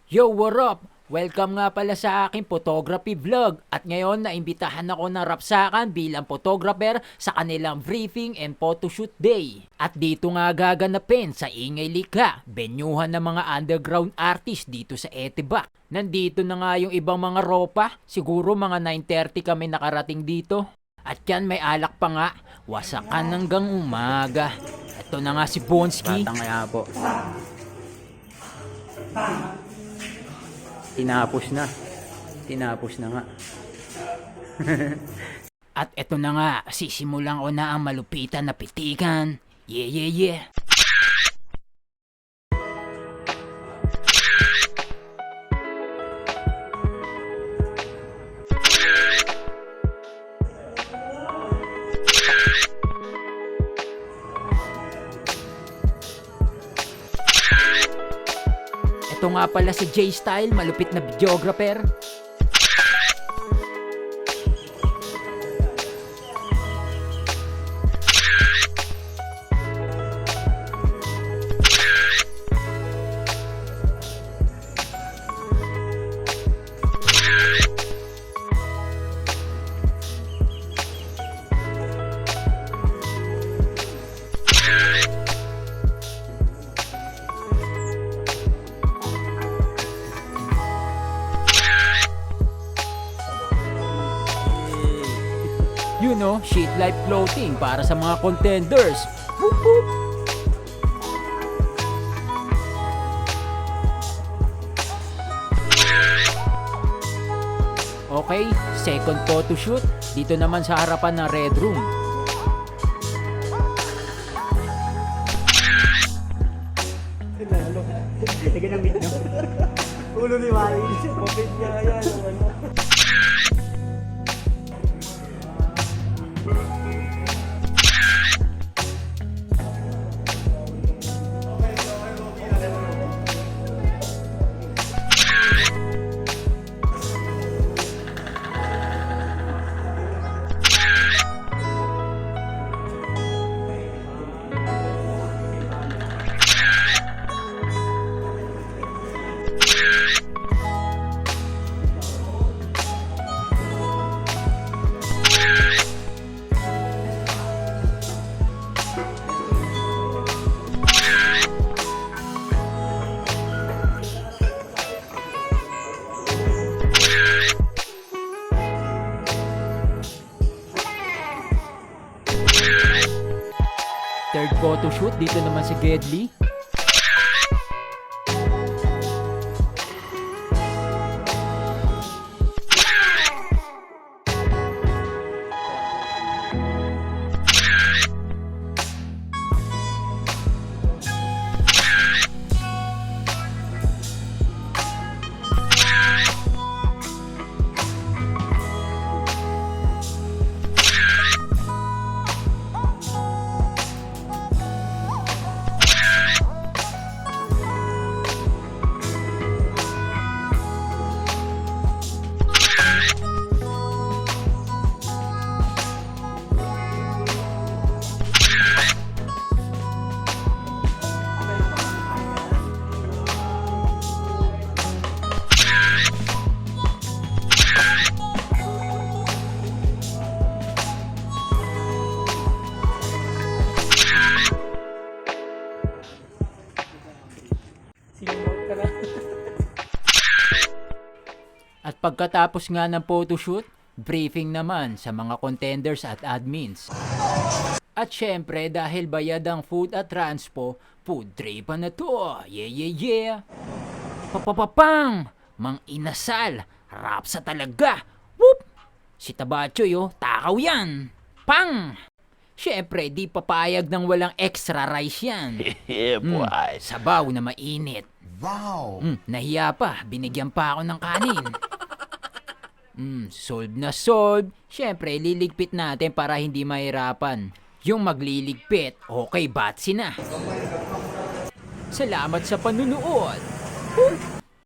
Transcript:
Yo, what up? Welcome nga pala sa aking photography vlog at ngayon naimbitahan ako ng Rapsakan bilang photographer sa kanilang briefing and photoshoot day. At dito nga gaganapin sa Ingay Likha, benyuhan ng mga underground artist dito sa Etibac. Nandito na nga yung ibang mga ropa, siguro mga 9:30 kami nakarating dito. At yan may alak pa nga, wasakan hanggang umaga. Ito na nga si Bonsky. Batang kaya po. Tinapos na nga. At eto na nga, sisimulan ko na ang malupitan na pitikan. Yeah, yeah, yeah. Ito nga pala si J-Style, malupit na videographer. You know, shit life clothing para sa mga contenders. Whoop, whoop. Okay, second photo shoot. Dito naman sa harapan ng Red Room. Ulo ni Wally. Mabit niya yan. Third photo shoot, dito naman si Gedli. At pagkatapos nga ng photoshoot, briefing naman sa mga contenders at admins. At syempre dahil bayad ang food at transpo, food tripan na to. Yeah, yeah, yeah. Papapapang! Mang inasal! Rapsa talaga! Whoop! Si Tabacho yo, takaw yan! Pang! Syempre di papayag ng walang extra rice yan. Yeah, boy. Sabaw na mainit. Wow! Nahiya pa, binigyan pa ako ng kanin. Solve na solve. Siyempre, liligpit natin para hindi mahirapan. Yung magliligpit, okay, batsi na. Salamat sa panunood.